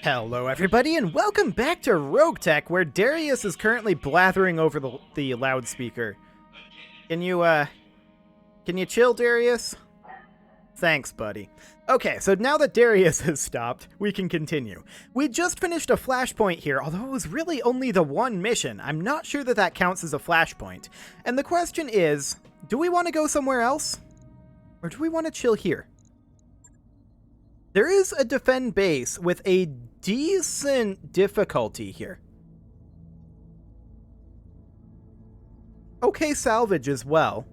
Hello everybody and welcome back to RogueTech, where Darius is currently blathering over the loudspeaker. Can you chill, Darius? Thanks, buddy. Okay, so now that Darius has stopped, we can continue. We just finished a flashpoint here, although it was really only the one mission. I'm not sure that that counts as a flashpoint. And the question is, do we want to go somewhere else? Or do we want to chill here? There is a defend base with a decent difficulty here. Okay, salvage as well.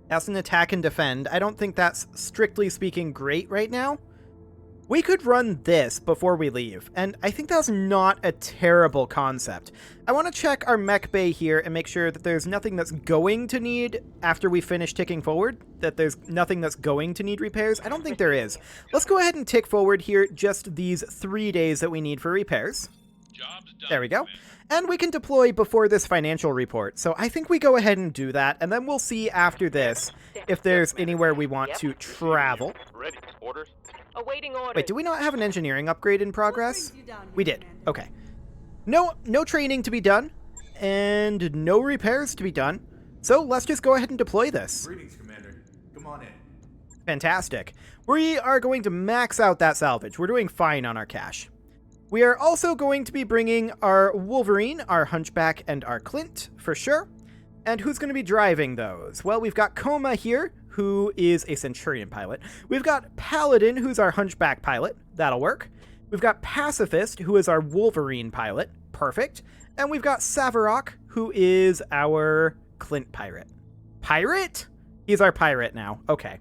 As an attack and defend, I don't think that's, strictly speaking, great right now. We could run this before we leave, and I think that's not a terrible concept. I want to check our mech bay here and make sure that there's nothing that's going to need, after we finish ticking forward, that there's nothing that's going to need repairs. I don't think there is. Let's go ahead and tick forward here just these 3 days that we need for repairs. There we go. And we can deploy before this financial report, so I think we go ahead and do that, and then we'll see after this if there's anywhere we want to travel. Wait, do we not have an engineering upgrade in progress? We did. Okay. No training to be done, and no repairs to be done, so let's just go ahead and deploy this. Greetings, Commander. Come on in. Fantastic. We are going to max out that salvage. We're doing fine on our cash. We are also going to be bringing our Wolverine, our Hunchback, and our Clint, for sure. And who's going to be driving those? Well, we've got Coma here, who is a Centurion pilot. We've got Paladin, who's our Hunchback pilot. That'll work. We've got Pacifist, who is our Wolverine pilot. Perfect. And we've got Savarok, who is our Clint pirate. Pirate? He's our pirate now. Okay.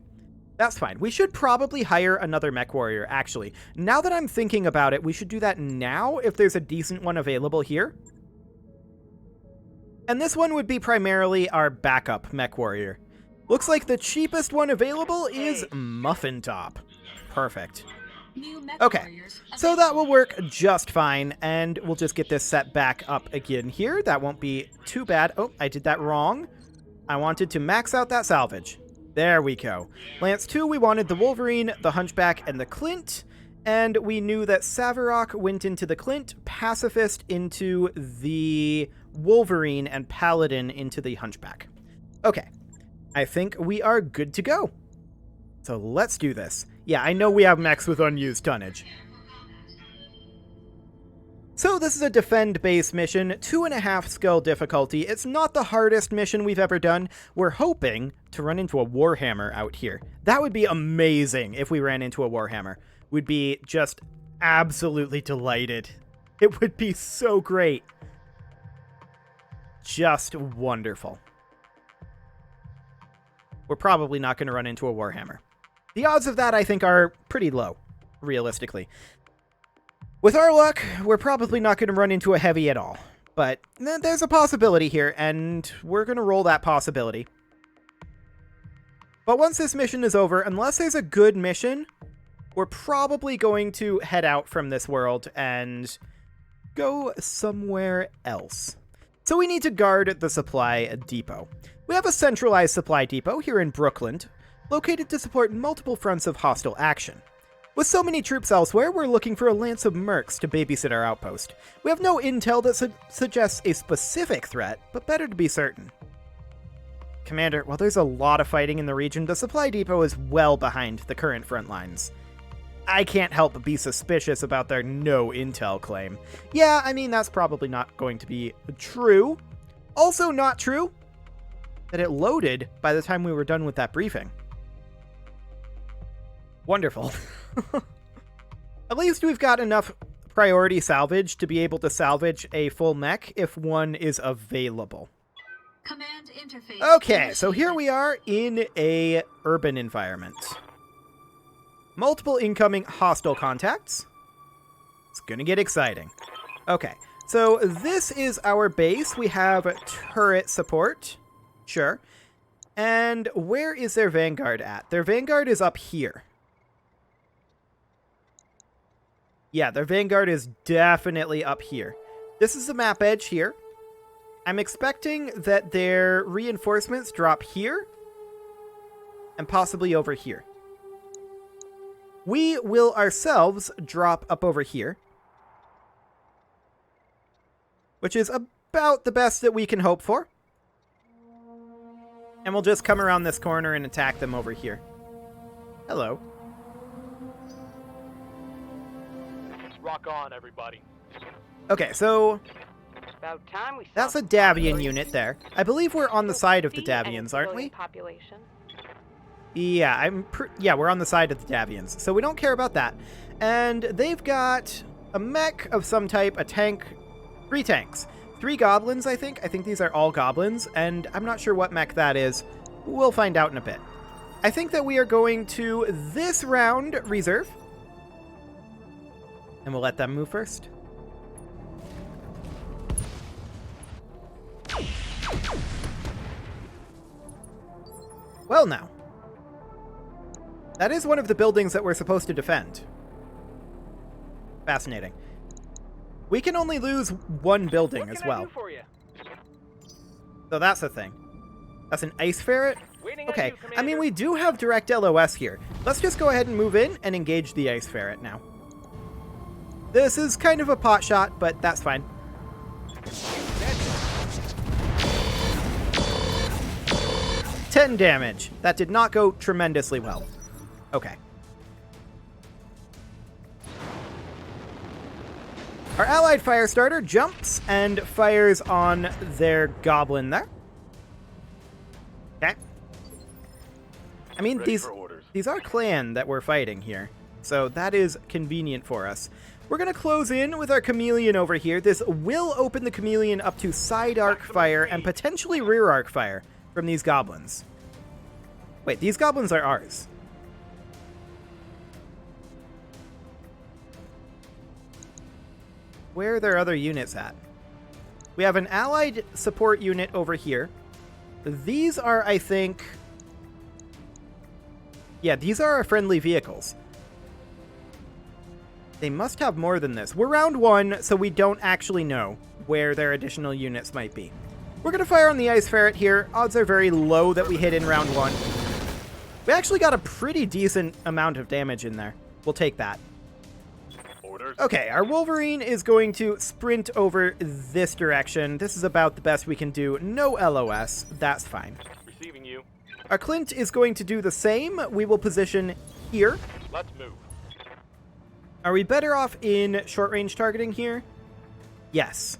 That's fine. We should probably hire another mech warrior, actually. Now that I'm thinking about it, we should do that now if there's a decent one available here. And this one would be primarily our backup mech warrior. Looks like the cheapest one available is Muffin Top. Perfect. Okay, so that will work just fine, and we'll just get this set back up again here. That won't be too bad. Oh, I did that wrong. I wanted to max out that salvage. There we go. Lance 2, we wanted the Wolverine, the Hunchback, and the Clint, and we knew that Savarok went into the Clint, Pacifist into the Wolverine, and Paladin into the Hunchback. Okay, I think we are good to go. So let's do this. Yeah, I know we have mechs with unused tonnage. So this is a defend base mission, 2.5 skill difficulty. It's not the hardest mission we've ever done. We're hoping to run into a Warhammer out here. That would be amazing if we ran into a Warhammer. We'd be just absolutely delighted. It would be so great. Just wonderful. We're probably not going to run into a Warhammer. The odds of that, I think, are pretty low, realistically. With our luck, we're probably not going to run into a heavy at all. But there's a possibility here, and we're going to roll that possibility. But once this mission is over, unless there's a good mission, we're probably going to head out from this world and go somewhere else. So we need to guard the supply depot. We have a centralized supply depot here in Brooklyn, located to support multiple fronts of hostile action. With so many troops elsewhere, we're looking for a lance of mercs to babysit our outpost. We have no intel that suggests a specific threat, but better to be certain. Commander, while there's a lot of fighting in the region, the supply depot is well behind the current front lines. I can't help but be suspicious about their no intel claim. Yeah, I mean, that's probably not going to be true. Also not true that it loaded by the time we were done with that briefing. Wonderful. At least we've got enough priority salvage to be able to salvage a full mech if one is available. Command interface. Okay, so here we are in a urban environment. Multiple incoming hostile contacts. It's gonna get exciting. Okay, so this is our base. We have turret support. Sure. And where is their vanguard at? Their vanguard is up here. Yeah, their vanguard is definitely up here. This is the map edge here. I'm expecting that their reinforcements drop here and possibly over here. We will ourselves drop up over here, which is about the best that we can hope for. And we'll just come around this corner and attack them over here. Hello. Rock on, everybody. Okay, so About time we saw that's a some Davian population. unit there. I believe we're on the side of the See any Davians, aren't we? civilian population? Yeah, yeah, we're on the side of the Davians, so we don't care about that. And they've got a mech of some type, a tank, 3 tanks. 3 goblins, I think. I think these are all goblins, and I'm not sure what mech that is. We'll find out in a bit. I think that we are going to, this round, reserve. And we'll let them move first. Well now. That is one of the buildings that we're supposed to defend. Fascinating. We can only lose 1 building What as can I well. do for you? So that's the thing. That's an ice ferret? Waiting on Okay, you, I mean, Commander. we do have direct LOS here. Let's just go ahead and move in and engage the ice ferret now. This is kind of a pot shot, but that's fine. 10 damage. That did not go tremendously well. Okay. Our allied Firestarter jumps and fires on their goblin there. Okay. I mean, Ready these for orders. are clan that we're fighting here, so that is convenient for us. We're going to close in with our chameleon over here. This will open the chameleon up to side arc fire and potentially rear arc fire from these goblins. Wait, these goblins are ours. Where are their other units at? We have an allied support unit over here. These are, I think... Yeah, these are our friendly vehicles. They must have more than this. We're round 1, so we don't actually know where their additional units might be. We're going to fire on the Ice Ferret here. Odds are very low that we hit in round 1. We actually got a pretty decent amount of damage in there. We'll take that. Orders. Okay, our Wolverine is going to sprint over this direction. This is about the best we can do. No LOS. That's fine. Receiving you. Our Clint is going to do the same. We will position here. Let's move. Are we better off in short-range targeting here? Yes.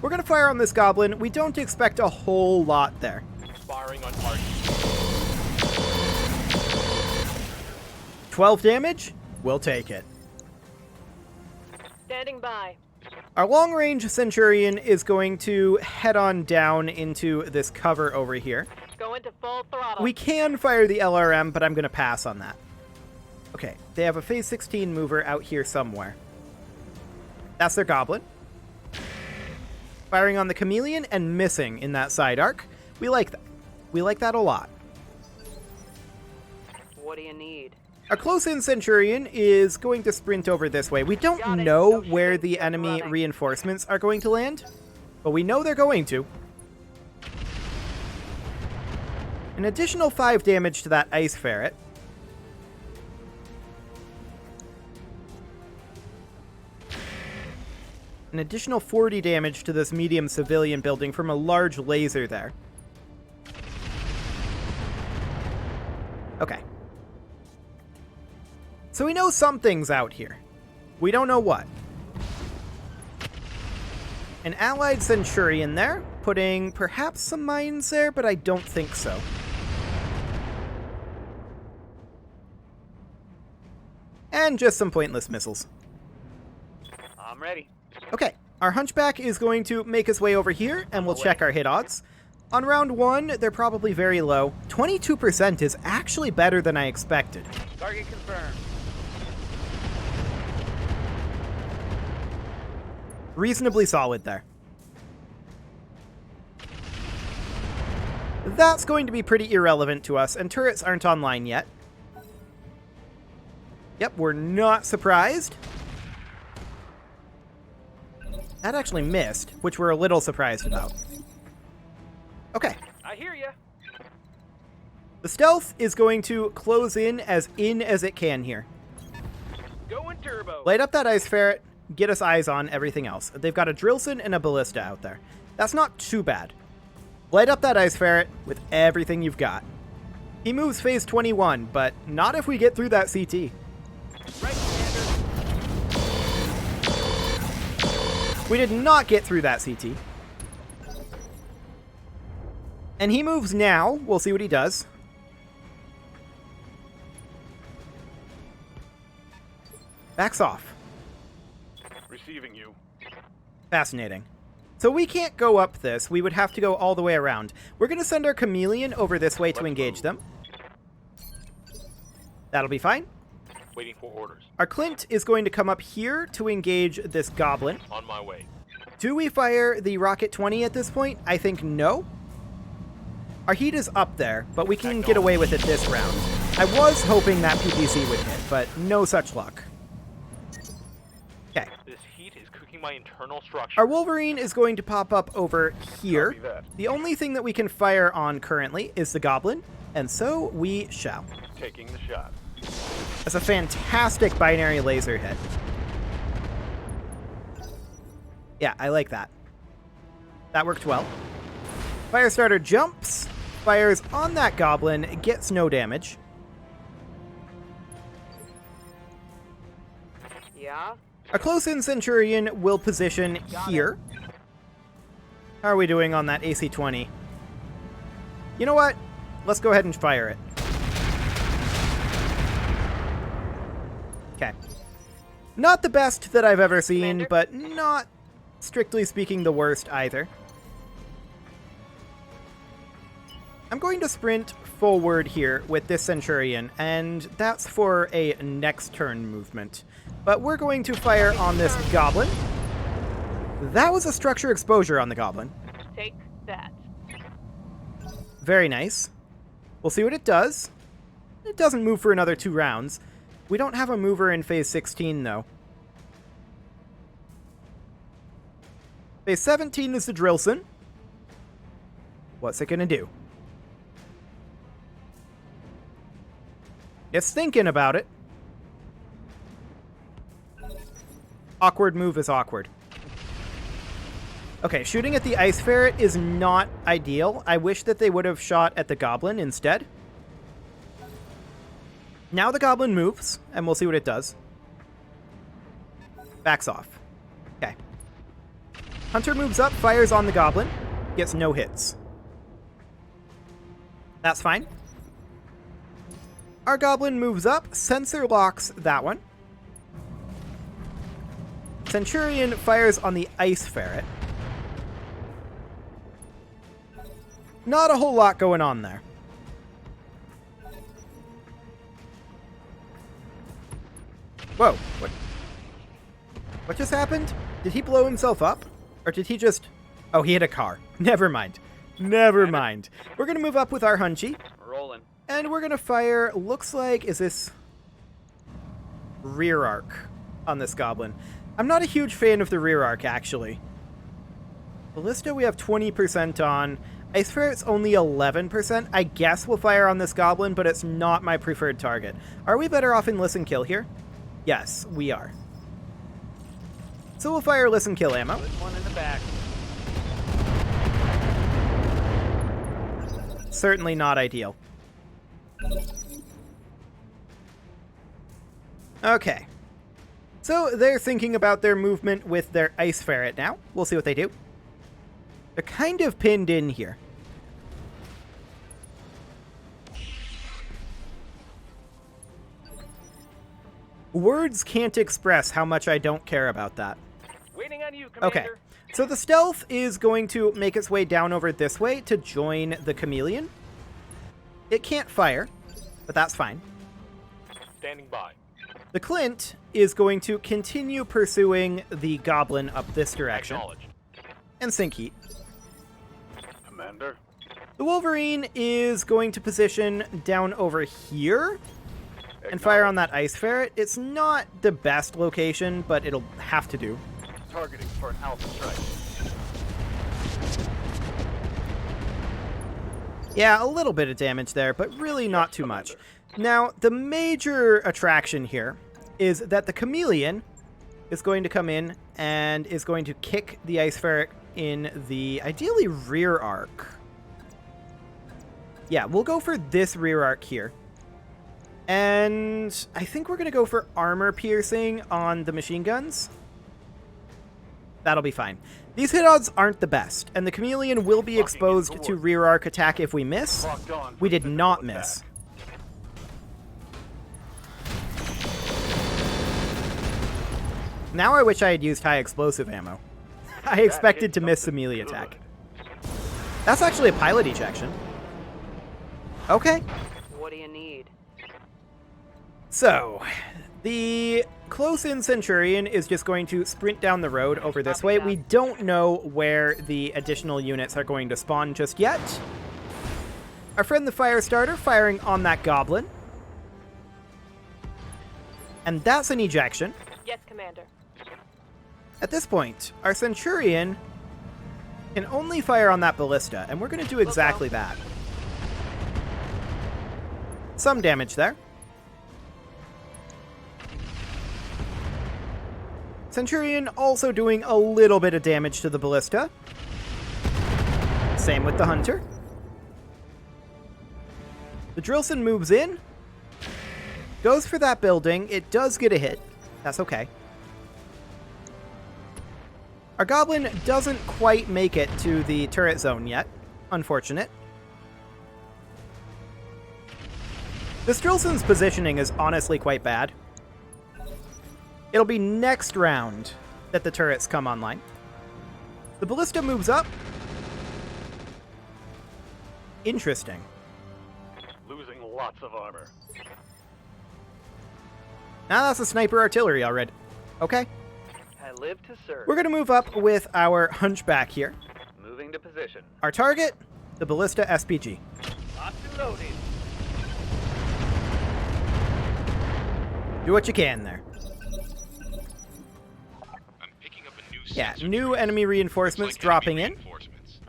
We're going to fire on this goblin. We don't expect a whole lot there. Firing on target. 12 damage? We'll take it. Standing by. Our long-range Centurion is going to head on down into this cover over here. Go into full throttle. We can fire the LRM, but I'm going to pass on that. Okay, they have a phase 16 mover out here somewhere. That's their goblin. Firing on the chameleon and missing in that side arc. We like that. We like that a lot. What do you need? Our close-in Centurion is going to sprint over this way. We don't Got it. know No where shooting, the just enemy running. reinforcements are going to land, but we know they're going to. An additional 5 damage to that Ice Ferret. An additional 40 damage to this medium civilian building from a large laser there. Okay. So we know something's out here. We don't know what. An allied Centurion there, putting perhaps some mines there, but I don't think so. And just some pointless missiles. I'm ready. Okay, our Hunchback is going to make his way over here, and we'll check our hit odds. On round 1, they're probably very low. 22% is actually better than I expected. Target confirmed. Reasonably solid there. That's going to be pretty irrelevant to us, and turrets aren't online yet. Yep, we're not surprised. That actually missed, which we're a little surprised about. Okay. I hear ya. The stealth is going to close in as it can here. turbo. Light up that ice ferret, get us eyes on everything else. They've got a Drillson and a Ballista out there. That's not too bad. Light up that ice ferret with everything you've got. He moves phase 21, but not if we get through that CT. Right, Commander. We did not get through that CT. And he moves now. We'll see what he does. Backs off. Receiving you. Fascinating. So we can't go up this. We would have to go all the way around. We're going to send our chameleon over this way to engage them. That'll be fine. Waiting for orders. Our Clint is going to come up here to engage this goblin. On my way. Do we fire the Rocket 20 at this point? I think no. Our heat is up there, but we can get away with it this round. I was hoping that PPC would hit, but no such luck. Okay. This heat is cooking my internal structure. Our Wolverine is going to pop up over here. Copy that. The only thing that we can fire on currently is the goblin, and so we shall. Taking the shot. That's a fantastic binary laser hit. Yeah, I like that. That worked well. Firestarter jumps, fires on that goblin, gets no damage. Yeah? A close-in Centurion will position here. How are we doing on that AC-20? You know what? Let's go ahead and fire it. Okay. Not the best that I've ever seen, Commander? but not, strictly speaking, the worst either. I'm going to sprint forward here with this Centurion, and that's for a next turn movement. But we're going to fire on this Goblin. That was a structure exposure on the Goblin. Take that. Very nice. We'll see what it does. It doesn't move for another 2 rounds. We don't have a mover in phase 16, though. Phase 17 is the Drillson. What's it gonna do? It's thinking about it. Awkward move is awkward. Okay, shooting at the Ice Ferret is not ideal. I wish that they would have shot at the Goblin instead. Now the Goblin moves, and we'll see what it does. Backs off. Okay. Hunter moves up, fires on the Goblin, gets no hits. That's fine. Our Goblin moves up, sensor locks that one. Centurion fires on the Ice Ferret. Not a whole lot going on there. Whoa, what just happened? Did he blow himself up? Or did he just... Oh, he hit a car. Never mind. Never mind. We're going to move up with our Hunchy. Rolling. And we're going to fire, looks like, is this rear arc on this Goblin. I'm not a huge fan of the rear arc, actually. Ballista we have 20% on. Ice Ferret's only 11%. I guess we'll fire on this Goblin, but it's not my preferred target. Are we better off in listen kill here? Yes, we are. So we'll fire listen kill ammo. Put one in the back. Certainly not ideal. Okay. So they're thinking about their movement with their Ice Ferret now. We'll see what they do. They're kind of pinned in here. Words can't express how much I don't care about that. Waiting on you, Commander. Okay, so the Stealth is going to make its way down over this way to join the Chameleon. It can't fire, but that's fine. Standing by. The Clint is going to continue pursuing the Goblin up this direction Acknowledged. and sink heat. Commander. The Wolverine is going to position down over here and fire on that Ice Ferret. It's not the best location, but it'll have to do. Targeting for an alpha strike. Yeah, a little bit of damage there, but really not too much. Now, the major attraction here is that the chameleon is going to come in and is going to kick the ice ferret in the ideally rear arc. Yeah, we'll go for this rear arc here. And I think we're going to go for armor piercing on the machine guns. That'll be fine. These hit odds aren't the best, and the chameleon will be exposed to rear arc attack if we miss. Locked on. We did not miss. Now I wish I had used high explosive ammo. I expected to miss the melee attack. That's actually a pilot ejection. Okay. What do you need? So, the close-in Centurion is just going to sprint down the road over this way. We don't know where the additional units are going to spawn just yet. Our friend the Firestarter firing on that goblin. And that's an ejection. Yes, Commander. At this point, our Centurion can only fire on that ballista, and we're going to do exactly that. Some damage there. Centurion also doing a little bit of damage to the ballista. Same with the Hunter. The Drillson moves in. Goes for that building. It does get a hit. That's okay. Our Goblin doesn't quite make it to the turret zone yet. Unfortunate. This Drillson's positioning is honestly quite bad. It'll be next round that the turrets come online. The ballista moves up. Interesting. Losing lots of armor. Now that's a sniper artillery already. Okay. I live to serve. We're going to move up with our Hunchback here. Moving to position. Our target, the Ballista SPG. Locked and loaded. Do what you can there. I'm picking up a new Yeah, sensor new trace. enemy reinforcements Looks like dropping enemy in. reinforcements.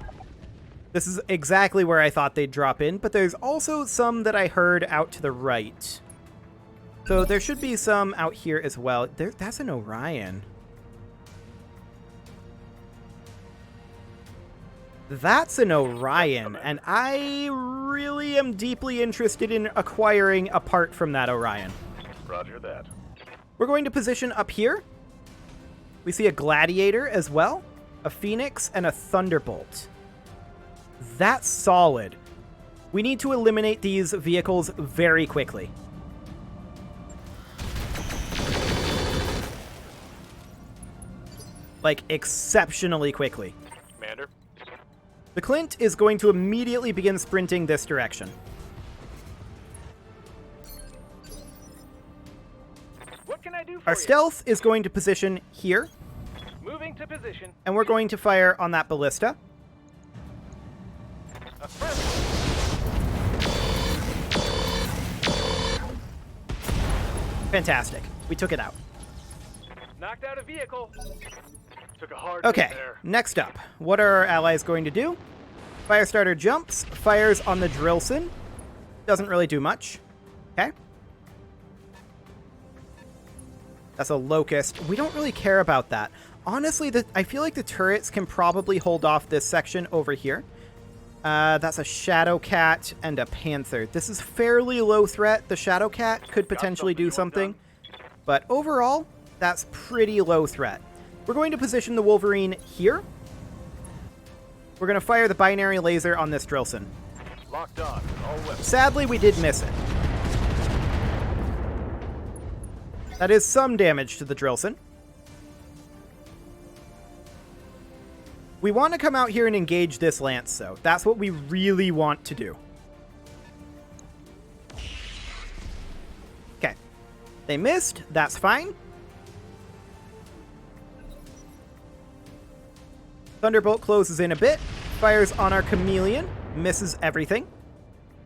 This is exactly where I thought they'd drop in, but there's also some that I heard out to the right. So there should be some out here as well. That's an Orion. That's an Orion, and I really am deeply interested in acquiring a part from that Orion. Roger that. We're going to position up here. We see a Gladiator as well, a Phoenix, and a Thunderbolt. That's solid. We need to eliminate these vehicles very quickly. Like, exceptionally quickly. Commander. The Clint is going to immediately begin sprinting this direction. What can I do for Our you? stealth is going to position here, Moving to position. and we're going to fire on that ballista. Affirmative. Fantastic. We took it out. Knocked out a vehicle. Took a hard Okay, hit there. next up. What are our allies going to do? Firestarter jumps, fires on the Drillson. Doesn't really do much. Okay. That's a Locust. We don't really care about that. Honestly, I feel like the turrets can probably hold off this section over here. That's a Shadowcat and a Panther. This is fairly low threat. The Shadowcat could potentially do something. But overall, that's pretty low threat. We're going to position the Wolverine here. We're going to fire the binary laser on this Drillson. Locked on. All weapons. Sadly, we did miss it. That is some damage to the Drillson. We want to come out here and engage this Lance, though. That's what we really want to do. Okay. They missed. That's fine. Thunderbolt closes in a bit. Fires on our Chameleon. Misses everything.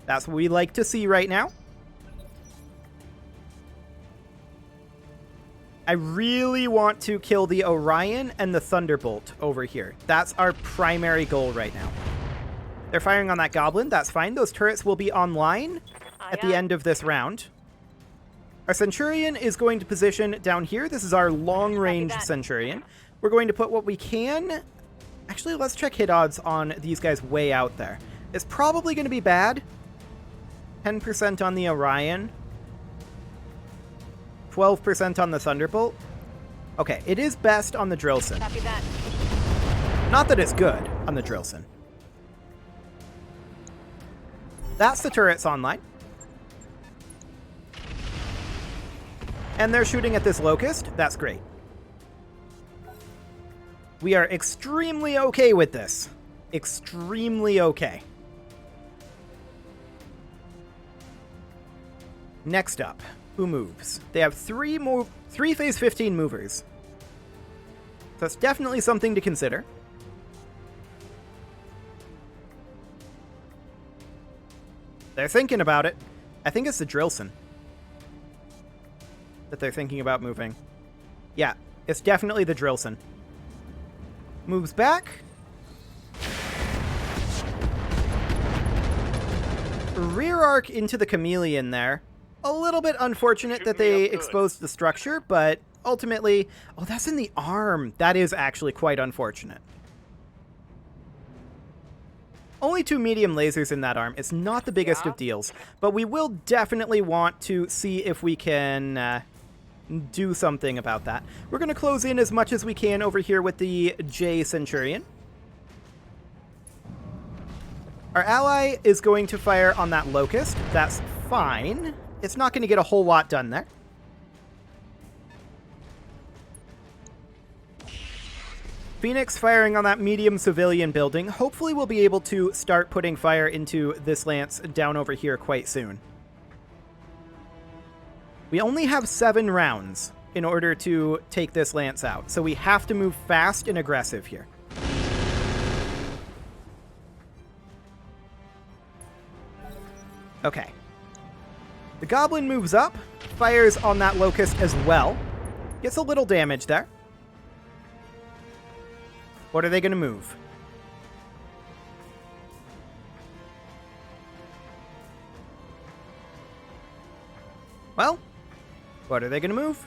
That's what we like to see right now. I really want to kill the Orion and the Thunderbolt over here. That's our primary goal right now. They're firing on that Goblin. That's fine. Those turrets will be online at the end of this round. Our Centurion is going to position down here. This is our long-range Copy that. Centurion. We're going to put what we can... Actually, let's check hit odds on these guys way out there. It's probably going to be bad. 10% on the Orion. 12% on the Thunderbolt. Okay, it is best on the Drillson. Copy that. Not that it's good on the Drillson. That's the turrets online. And they're shooting at this Locust. That's great. We are extremely okay with this. Extremely okay. Next up, who moves? They have three phase 15 movers. So that's definitely something to consider. They're thinking about it. I think it's the Drillson that they're thinking about moving. Yeah, it's definitely the Drillson. Moves back. Rear arc into the Chameleon there. A little bit unfortunate that they exposed the structure, but ultimately... Oh, that's in the arm. That is actually quite unfortunate. Only 2 medium lasers in that arm. It's not the biggest of deals, but we will definitely want to see if we can do something about that. We're going to close in as much as we can over here with the J Centurion. Our ally is going to fire on that Locust. That's fine. It's not going to get a whole lot done there. Phoenix firing on that medium civilian building. Hopefully we'll be able to start putting fire into this Lance down over here quite soon. We only have 7 rounds in order to take this Lance out, so we have to move fast and aggressive here. Okay. The Goblin moves up, fires on that Locust as well. Gets a little damage there. What are they going to move? Well, what are they going to move?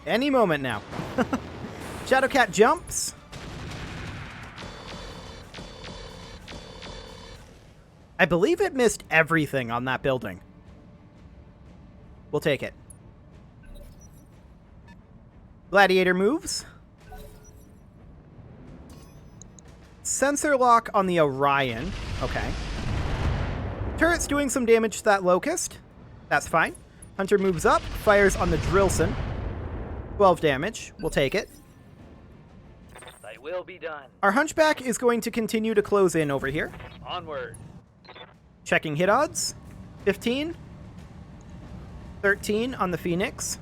Any moment now. Shadowcat jumps. I believe it missed everything on that building. We'll take it. Gladiator moves. Sensor lock on the Orion. Okay. Turret's doing some damage to that Locust. That's fine. Hunter moves up, fires on the Drillson. 12 damage. We'll take it. They will be done. Our Hunchback is going to continue to close in over here. Onward. Checking hit odds. 15. 13 on the Phoenix.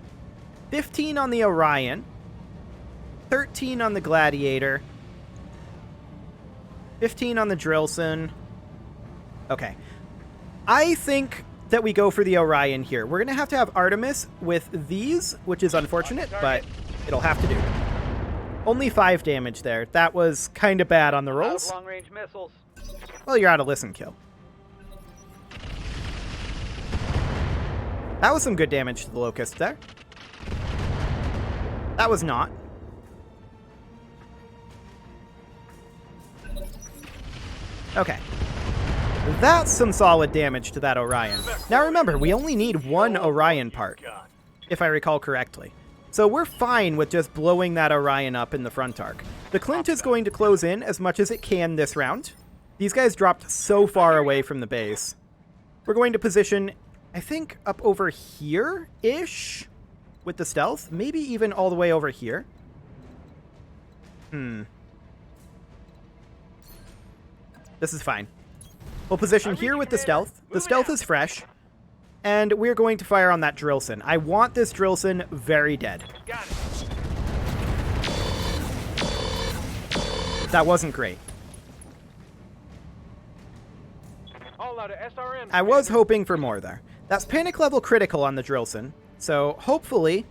15 on the Orion. 13 on the Gladiator. 15 on the Drillson. Okay. I think that we go for the Orion here. We're going to have Artemis with these, which is unfortunate, but it'll have to do. Only 5 damage there. That was kind of bad on the rolls. Long-range missiles. Well, you're out of listen kill. That was some good damage to the Locust there. That was not. Okay. That's some solid damage to that Orion. Now remember, we only need 1 Orion part, if I recall correctly. So we're fine with just blowing that Orion up in the front arc. The Clint is going to close in as much as it can this round. These guys dropped so far away from the base. We're going to position, I think, up over here-ish with the stealth. Maybe even all the way over here. This is fine. We'll position here with the stealth. The stealth is fresh. And we're going to fire on that Drillson. I want this Drillson very dead. Got it. That wasn't great. All out of SRM. I was hoping for more there. That's panic level critical on the Drillson. So hopefully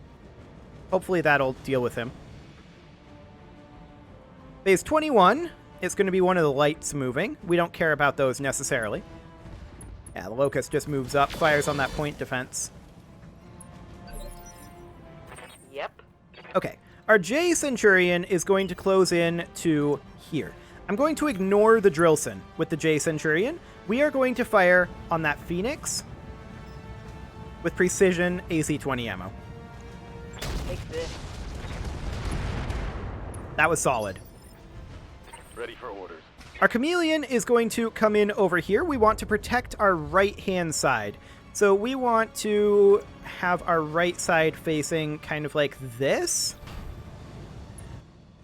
that'll deal with him. Phase 21. It's going to be one of the lights moving. We don't care about those necessarily. Yeah, the Locust just moves up, fires on that point defense. Okay, our J Centurion is going to close in to here. I'm going to ignore the Drillson with the J Centurion. We are going to fire on that Phoenix with precision AC-20 ammo. Take this. That was solid. Ready for orders. Our Chameleon is going to come in over here. We want to protect our right-hand side. So we want to have our right side facing kind of like this.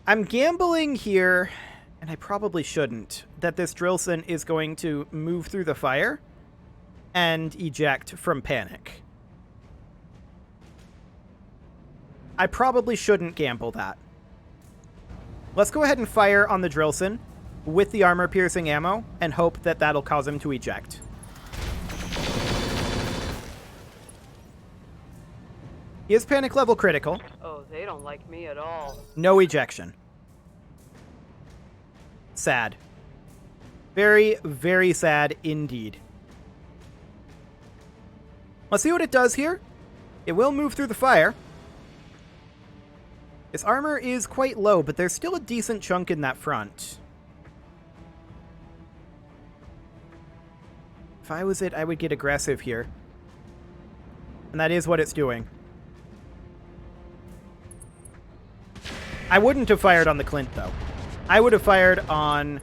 I'm gambling here, and I probably shouldn't, that this Drillson is going to move through the fire and eject from panic. I probably shouldn't gamble that. Let's go ahead and fire on the Drillson with the armor-piercing ammo and hope that that'll cause him to eject. He is panic level critical. Oh, they don't like me at all. No ejection. Sad. Very, very sad indeed. Let's see what it does here. It will move through the fire. His armor is quite low, but there's still a decent chunk in that front. If I was it, I would get aggressive here. And that is what it's doing. I wouldn't have fired on the Clint, though. I would have fired on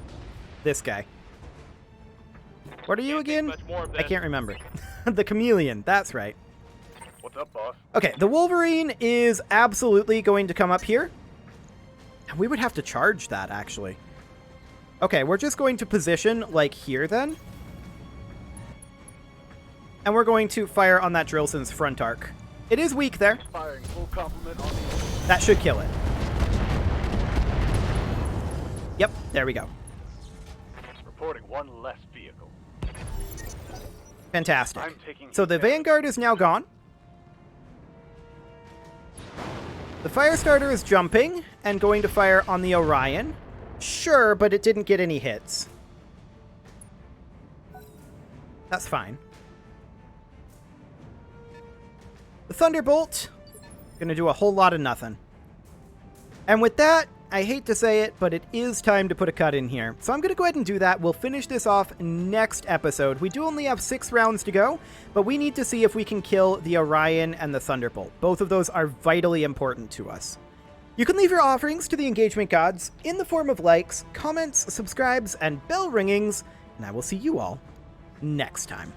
this guy. What are you again? I can't remember. The Chameleon, that's right. What's up, boss? Okay, the Wolverine is absolutely going to come up here. And we would have to charge that, actually. Okay, we're just going to position, like, here, then. And we're going to fire on that Drillson's front arc. It is weak there. Firing full complement on the... That should kill it. Yep, there we go. Reporting one less vehicle. Fantastic. I'm taking So the care of it. Vanguard is now gone. The Firestarter is jumping and going to fire on the Orion. Sure, but it didn't get any hits. That's fine. The Thunderbolt, gonna do a whole lot of nothing. And with that, I hate to say it, but it is time to put a cut in here. So I'm going to go ahead and do that. We'll finish this off next episode. We do only have 6 rounds to go, but we need to see if we can kill the Orion and the Thunderbolt. Both of those are vitally important to us. You can leave your offerings to the engagement gods in the form of likes, comments, subscribes, and bell ringings, and I will see you all next time.